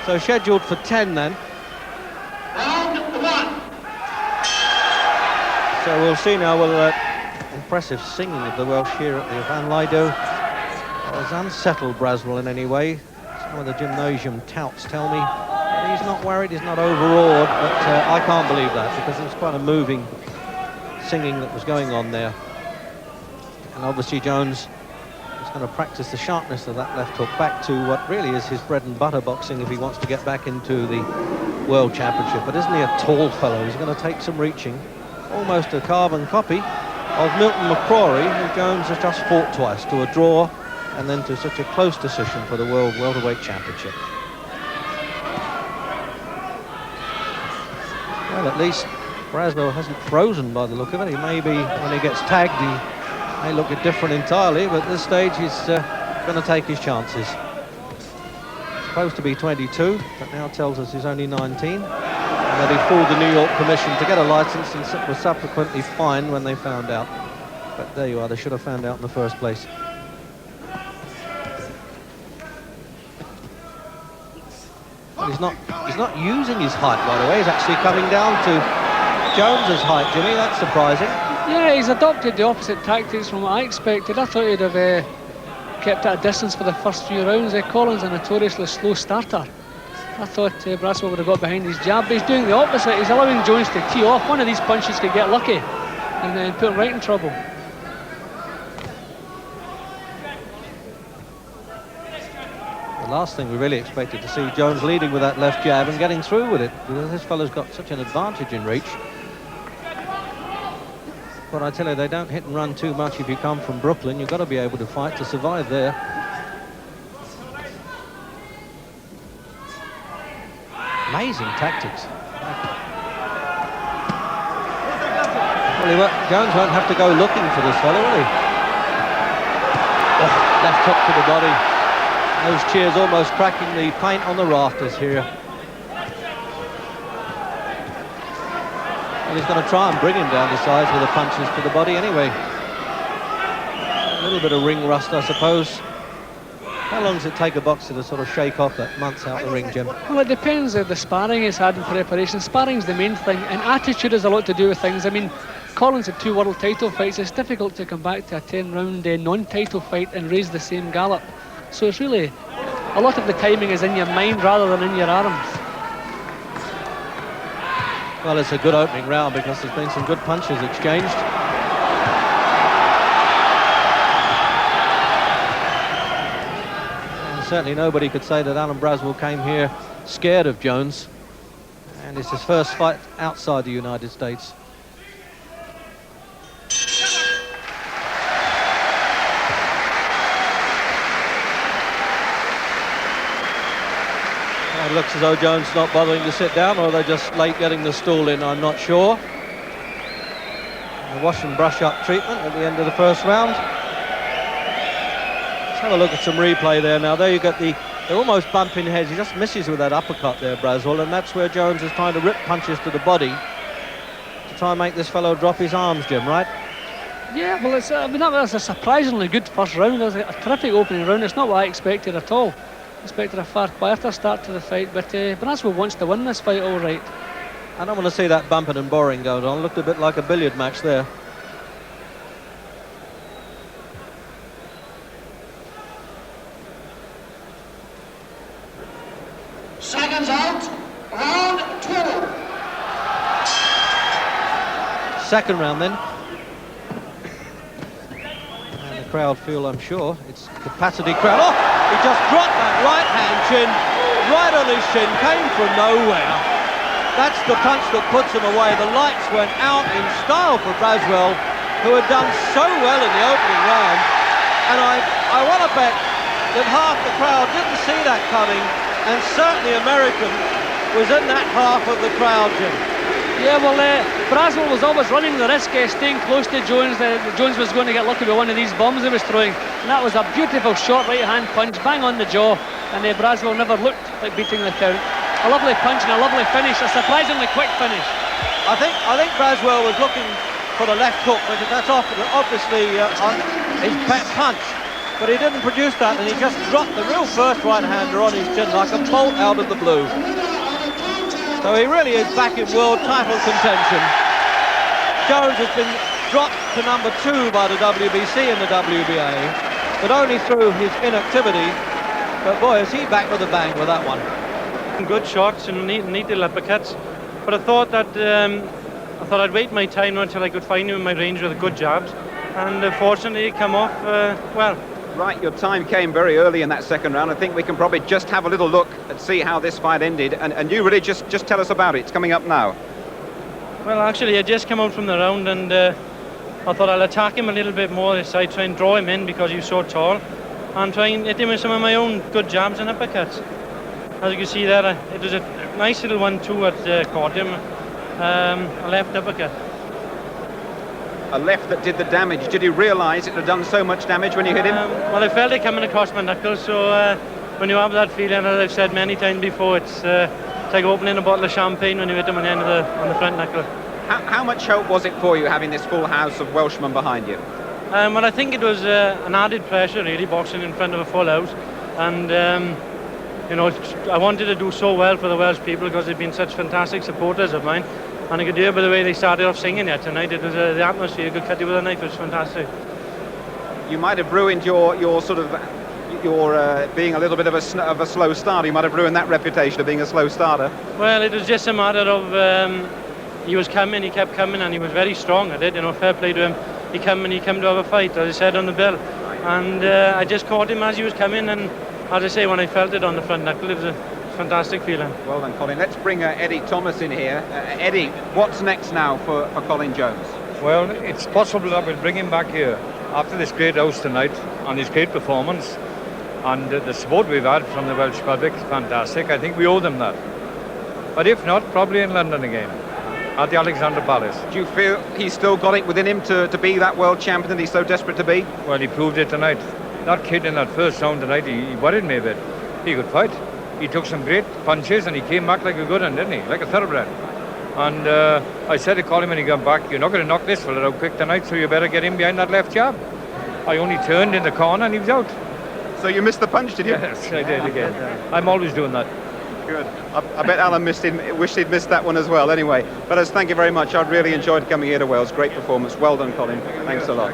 So scheduled for 10 then. Round 1. So we'll see now whether impressive singing of the Welsh here at the Van Lido has unsettled Braswell in any way. Some of the gymnasium touts tell me that he's not worried, he's not overawed, but I can't believe that, because it was quite a moving singing that was going on there. And obviously Jones is going to practice the sharpness of that left hook back to what really is his bread and butter boxing if he wants to get back into the World Championship. But isn't he a tall fellow? He's going to take some reaching. Almost a carbon copy of Milton McCrory, who Jones has just fought twice, to a draw and then to such a close decision for the World Welterweight Championship. Well, at least Braswell hasn't frozen by the look of it. He may be, when he gets tagged, he may look different entirely, but at this stage he's going to take his chances. Supposed to be 22, but now tells us he's only 19. And that he fooled the New York Commission to get a license and was subsequently fined when they found out. But there you are, they should have found out in the first place. He's not using his height, by the way. He's actually coming down to Jones's height, Jimmy. That's surprising. Yeah, he's adopted the opposite tactics from what I expected. I thought he'd have kept at a distance for the first few rounds. Colin's a notoriously slow starter. I thought Braswell would have got behind his jab, but he's doing the opposite. He's allowing Jones to tee off. One of these punches could get lucky and then put him right in trouble. The last thing we really expected to see Jones leading with that left jab and getting through with it, because this fellow's got such an advantage in reach. But I tell you, they don't hit and run too much if you come from Brooklyn. You've got to be able to fight to survive there. Amazing tactics. Well, Jones won't have to go looking for this fellow, will he? Oh, left hook to the body. Those cheers almost cracking the paint on the rafters here. And he's going to try and bring him down to size with the punches to the body anyway. A little bit of ring rust, I suppose. How long does it take a boxer to sort of shake off that months out the ring, Jim? Well, it depends on the sparring he's had in preparation. Sparring's the main thing, and attitude has a lot to do with things. I mean, Colin's had 2 world title fights. It's difficult to come back to a 10-round non-title fight and raise the same gallop. So it's really, a lot of the timing is in your mind rather than in your arms. Well, it's a good opening round because there's been some good punches exchanged. And certainly nobody could say that Alan Braswell came here scared of Jones. And it's his first fight outside the United States. It looks as though Jones is not bothering to sit down, or they're just late getting the stool in, I'm not sure. A wash and brush up treatment at the end of the first round. Let's have a look at some replay there now. There you got they're almost bumping heads. He just misses with that uppercut there, Braswell, and that's where Jones is trying to rip punches to the body to try and make this fellow drop his arms, Jim, right? Yeah, well, I mean, that was a surprisingly good first round. It was a terrific opening round. It's not what I expected at all. Expected a far quieter start to the fight, but Braswell wants to win this fight all right. I don't want to see that bumping and boring going on. Looked a bit like a billiard match there. Seconds out. Round 2. Second round then. And the crowd feel, I'm sure, it's capacity crowd. Oh! He just dropped that right-hand chin, right on his shin, came from nowhere. That's the punch that puts him away. The lights went out in style for Braswell, who had done so well in the opening round. And I want to bet that half the crowd didn't see that coming, and certainly American was in that half of the crowd, Jim. Yeah, well, Braswell was always running the risk of staying close to Jones. Jones was going to get lucky with one of these bombs he was throwing. And that was a beautiful short right-hand punch, bang on the jaw. And Braswell never looked like beating the count. A lovely punch and a lovely finish, a surprisingly quick finish. I think Braswell was looking for the left hook, because that's obviously his pet punch. but he didn't produce that, and he just dropped the real first right-hander on his chin like a bolt out of the blue. So he really is back in world title contention. Jones has been dropped to number 2 by the WBC and the WBA, but only through his inactivity. But boy, is he back with a bang with that one. Good shots and neat little uppercuts, but I thought I'd wait my time until I could find him in my range with good jabs, and fortunately he come off well. Right, your time came very early in that second round. I think we can probably just have a little look and see how this fight ended, and you really just tell us about it. It's coming up now. Well, actually I just come out from the round, and I thought I'll attack him a little bit more this side, try and draw him in because he's so tall, and try and hit him with some of my own good jabs and uppercuts. As you can see there, it was a nice little 1-2 that caught him, a left uppercut. A left that did the damage. Did you realise it had done so much damage when you hit him? Well, I felt it coming across my knuckles, so when you have that feeling, as I've said many times before, it's like opening a bottle of champagne when you hit him on the front knuckle. How much help was it for you having this full house of Welshmen behind you? Well, I think it was an added pressure, really, boxing in front of a full house, and you know, I wanted to do so well for the Welsh people because they've been such fantastic supporters of mine. And I could hear by the way they started off singing here tonight. It was the atmosphere. You could cut it with a knife. It was fantastic. You might have ruined your being a little bit of a slow starter. You might have ruined that reputation of being a slow starter. Well, it was just a matter of he was coming, he kept coming, and he was very strong at it. You know, fair play to him. He came to have a fight, as I said on the bill, and I just caught him as he was coming, and as I say, when I felt it on the front knuckle, it was a fantastic feeling. Well then, Colin, let's bring Eddie Thomas in here. Eddie, what's next now for Colin Jones? Well, it's possible that we'll bring him back here after this great house tonight and his great performance, and the support we've had from the Welsh public is fantastic. I think we owe them that. But if not, probably in London again at the Alexandra Palace. Do you feel he's still got it within him to be that world champion that he's so desperate to be? Well, he proved it tonight. That kid in that first round tonight, he worried me a bit. He could fight. He took some great punches and he came back like a good one, didn't he? Like a thoroughbred. And I said to Colin when he got back, you're not going to knock this fella out quick tonight, so you better get in behind that left jab. I only turned in the corner and he was out. So you missed the punch, did you? Yes, I did again. I'm always doing that. Good. I bet Alan wished he'd missed that one as well. Anyway, fellas, thank you very much. I've really enjoyed coming here to Wales. Great performance. Well done, Colin. Thanks a lot.